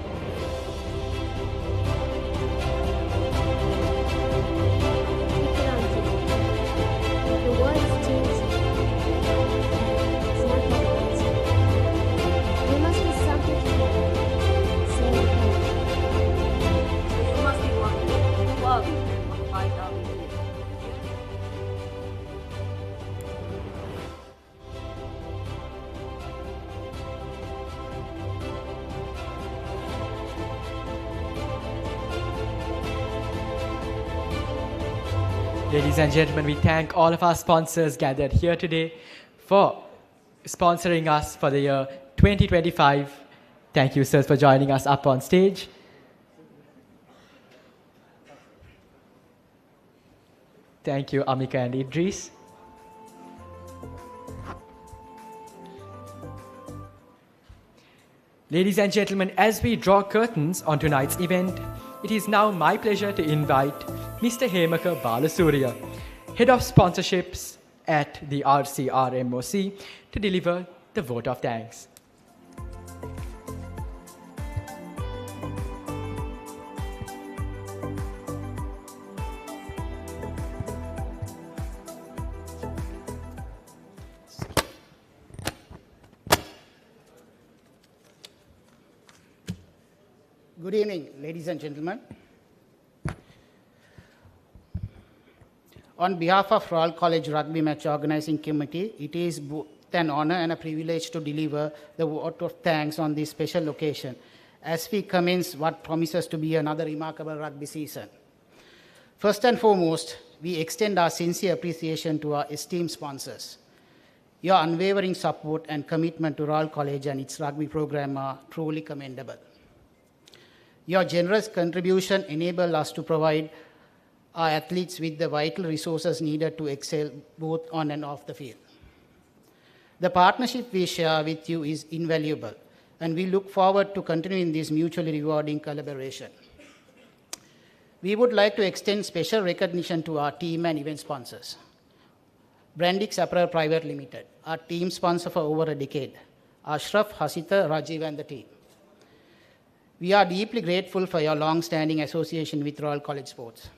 Ladies and gentlemen, we thank all of our sponsors gathered here today for sponsoring us for the year 2025. Thank you, sirs, for joining us up on stage. Thank you, Amika and Idris. Ladies and gentlemen, as we draw curtains on tonight's event, it is now my pleasure to invite Mr. Hemaka Balasurya, Head of Sponsorships at the RCRMOC, to deliver the vote of thanks. Good evening, ladies and gentlemen. On behalf of Royal College Rugby Match Organizing Committee, it is both an honor and a privilege to deliver the vote of thanks on this special occasion as we commence what promises to be another remarkable rugby season. First and foremost, we extend our sincere appreciation to our esteemed sponsors. Your unwavering support and commitment to Royal College and its rugby program are truly commendable. Your generous contribution enables us to provide our athletes with the vital resources needed to excel both on and off the field. The partnership we share with you is invaluable, and we look forward to continuing this mutually rewarding collaboration. We would like to extend special recognition to our team and event sponsors. Brandix Apparel Private Limited, our team sponsor for over a decade. Ashraf, Hasita, Rajiv and the team. We are deeply grateful for your long-standing association with Royal College Sports.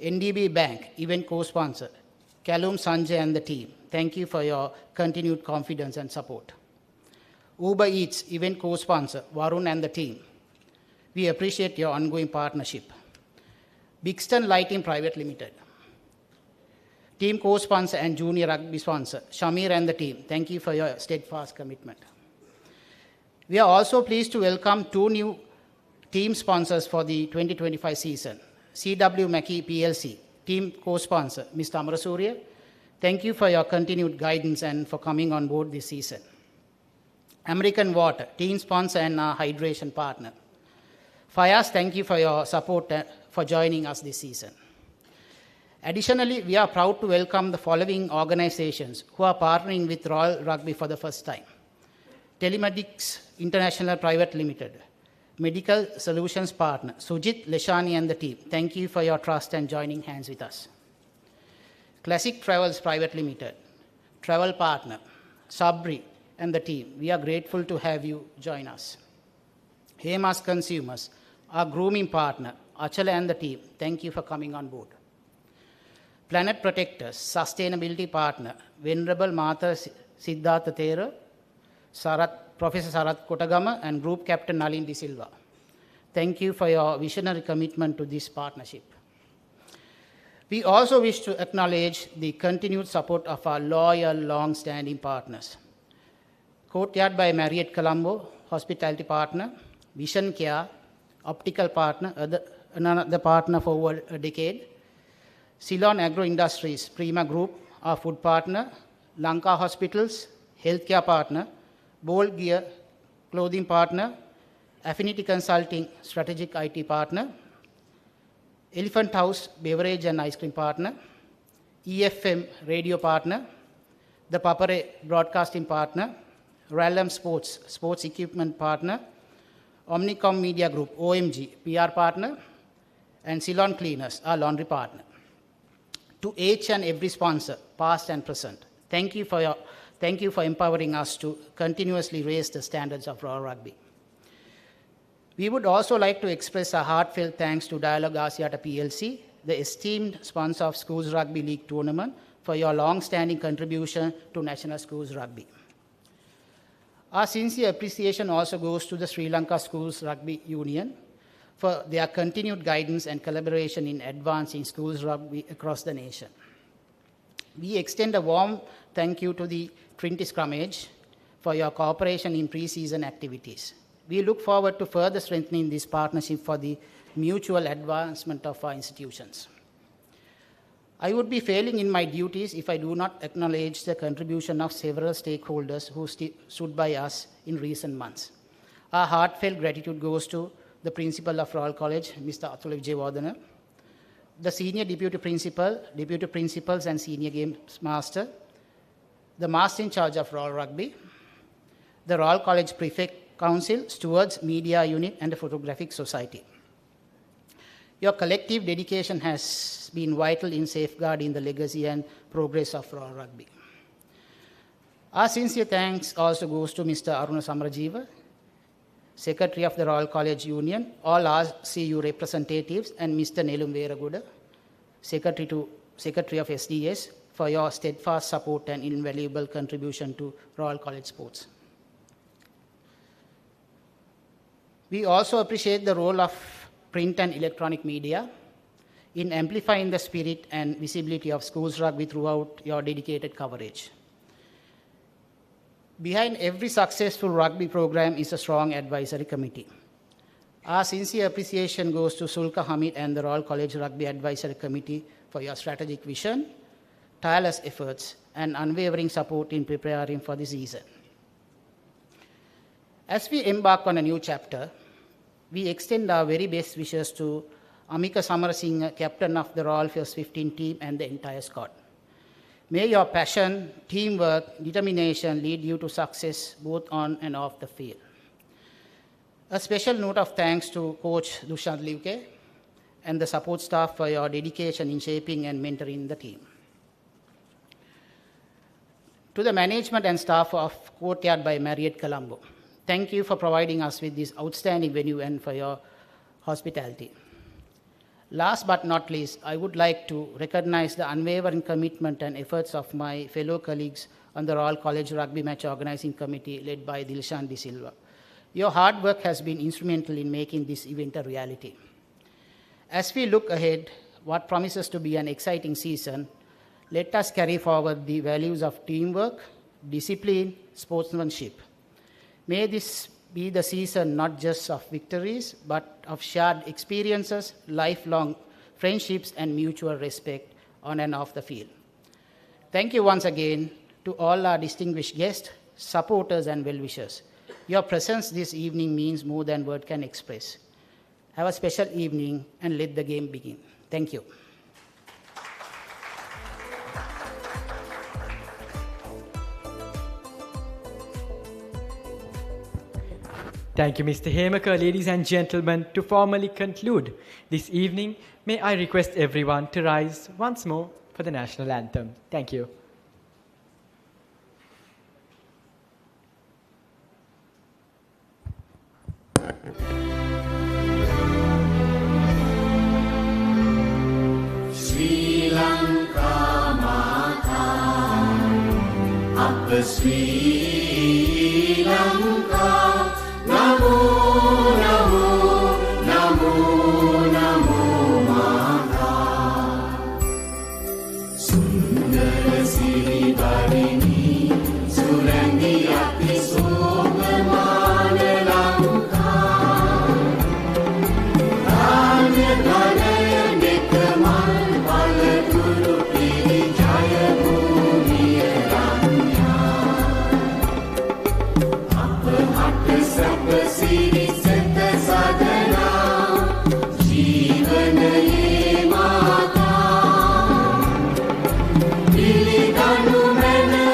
NDB Bank, event co-sponsor. Callum, Sanjay and the team, thank you for your continued confidence and support. Uber Eats, event co-sponsor. Varun and the team. We appreciate your ongoing partnership. Bixton Lighting Private Limited. Team co-sponsor and junior rugby sponsor. Shamir and the team, thank you for your steadfast commitment. We are also pleased to welcome two new team sponsors for the 2025 season. CW Mackey PLC, team co-sponsor, Mr. Amarasuriya. Thank you for your continued guidance and for coming on board this season. American Water, team sponsor and our hydration partner. Fayaz, thank you for your support for joining us this season. Additionally, we are proud to welcome the following organizations who are partnering with Royal Rugby for the first time. Telemedics International Private Limited, Medical Solutions Partner, Sujit, Leshani and the team, thank you for your trust and joining hands with us. Classic Travels Private Limited, Travel Partner, Sabri and the team, we are grateful to have you join us. Hemas Consumers, our grooming partner, Achala and the team, thank you for coming on board. Planet Protectors, Sustainability Partner, Venerable Martha Siddhartha Thera, Professor Sarath Kotagama and Group Captain Nalin De Silva. Thank you for your visionary commitment to this partnership. We also wish to acknowledge the continued support of our loyal, long-standing partners. Courtyard by Marriott Colombo, Hospitality Partner, Vision Care, Optical Partner, another partner for over a decade, Ceylon Agro Industries, Prima Group, our food partner, Lanka Hospitals, Healthcare Partner, Bold Gear, Clothing Partner, Affinity Consulting, Strategic IT Partner, Elephant House, Beverage and Ice Cream Partner, EFM Radio Partner, ThePapare Broadcasting Partner, Rallam Sports, Sports Equipment Partner, Omnicom Media Group, OMG, PR Partner, and Ceylon Cleaners, our laundry partner. To each and every sponsor, past and present, thank you for empowering us to continuously raise the standards of Royal Rugby. We would also like to express a heartfelt thanks to Dialog PLC, the esteemed sponsor of Schools Rugby League tournament, for your long-standing contribution to National Schools Rugby. Our sincere appreciation also goes to the Sri Lanka Schools Rugby Union for their continued guidance and collaboration in advancing schools rugby across the nation. We extend a warm thank you to the Trinity Scrummage for your cooperation in pre-season activities. We look forward to further strengthening this partnership for the mutual advancement of our institutions. I would be failing in my duties if I do not acknowledge the contribution of several stakeholders who stood by us in recent months. Our heartfelt gratitude goes to the Principal of Royal College, Mr. Atul Vijayawardena, the Senior Deputy Principal, Deputy Principals and Senior Games Master, the Master in Charge of Royal Rugby, the Royal College Prefect Council, Stewards, Media Unit and the Photographic Society. Your collective dedication has been vital in safeguarding the legacy and progress of Royal Rugby. Our sincere thanks also goes to Mr. Aruna Samarajiva, Secretary of the Royal College Union, all RCU representatives, and Mr. Nelum Veraguda, Secretary of SDS, for your steadfast support and invaluable contribution to Royal College sports. We also appreciate the role of print and electronic media in amplifying the spirit and visibility of schools rugby throughout your dedicated coverage. Behind every successful rugby program is a strong advisory committee. Our sincere appreciation goes to Sulka Hamid and the Royal College Rugby Advisory Committee for your strategic vision, tireless efforts, and unwavering support in preparing for the season. As we embark on a new chapter, we extend our very best wishes to Amika Samarasinghe, captain of the Royal First 15 team, and the entire squad. May your passion, teamwork, determination lead you to success both on and off the field. A special note of thanks to Coach Dushant Liuke and the support staff for your dedication in shaping and mentoring the team. To the management and staff of Courtyard by Marriott, Colombo, thank you for providing us with this outstanding venue and for your hospitality. Last but not least, I would like to recognize the unwavering commitment and efforts of my fellow colleagues on the Royal College Rugby Match Organizing Committee led by Dilshan De Silva. Your hard work has been instrumental in making this event a reality. As we look ahead, what promises to be an exciting season, let us carry forward the values of teamwork, discipline, sportsmanship. May this be the season not just of victories, but of shared experiences, lifelong friendships, and mutual respect on and off the field. Thank you once again to all our distinguished guests, supporters, and well-wishers. Your presence this evening means more than words can express. Have a special evening and let the game begin. Thank you. Thank you, Mr. Hemaka. Ladies and gentlemen, to formally conclude this evening, may I request everyone to rise once more for the national anthem. Thank you. Sri Lanka Mata, Upper Sri Lanka. Namo, Namo, Namo, Namo, Mata. Sundara Siri Barini, Surandi Ati Somamana Lanka. Ranya Dhanaya Nekamal Palakuru Piri Jaya Bhumiya Ranya. Apahata Sapa Siri Seta Sadhana, Jivanaye Mata. Pili Danu Mena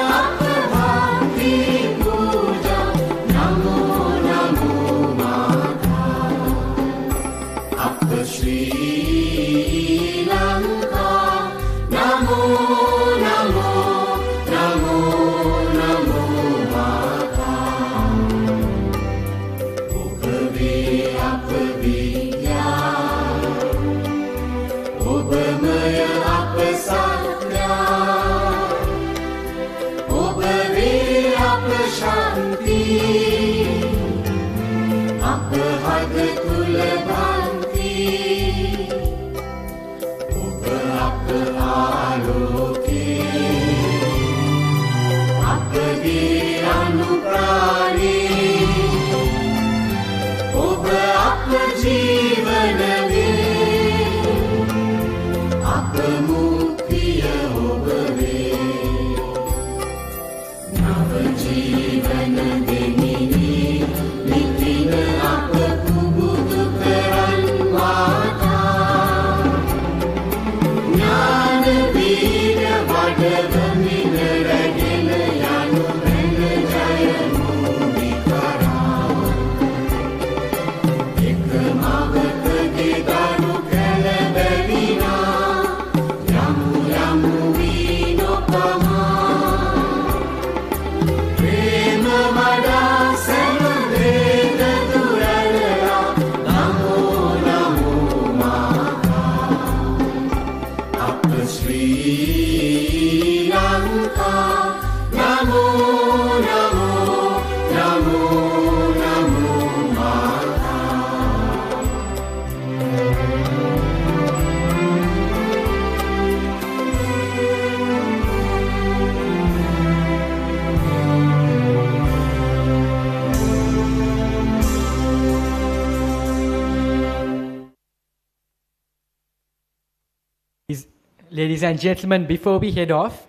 Ladies and gentlemen, before we head off,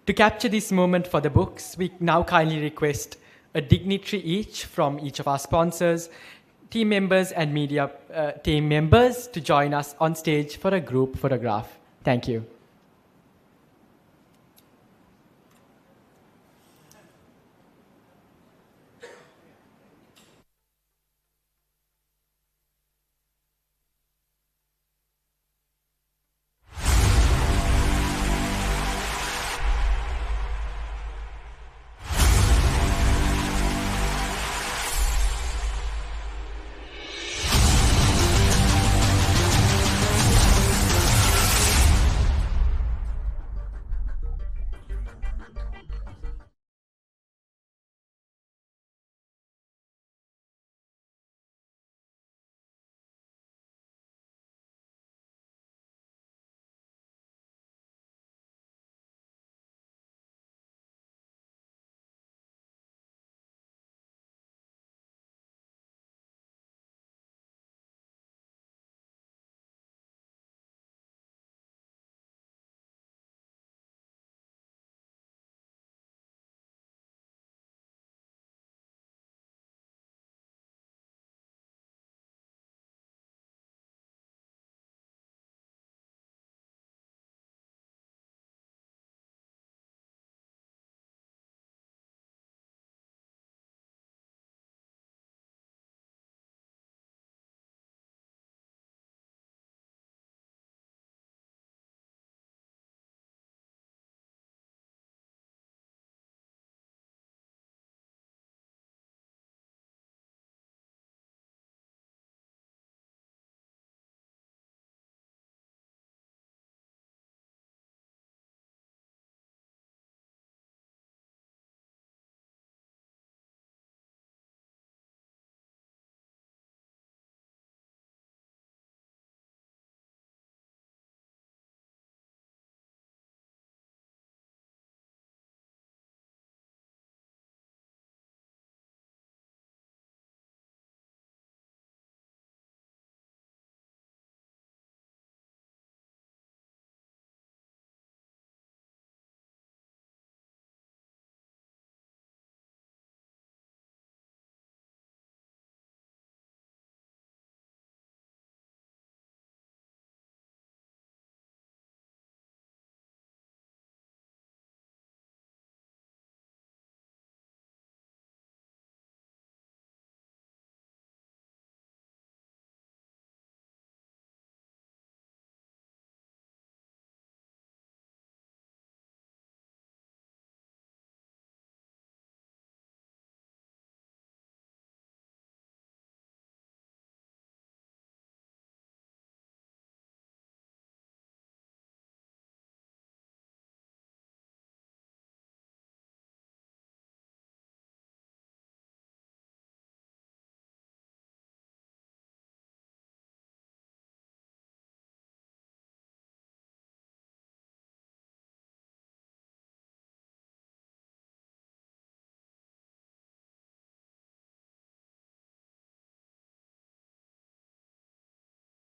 to capture this moment for the books, we now kindly request a dignitary each from each of our sponsors, team members and media team members to join us on stage for a group photograph. Thank you.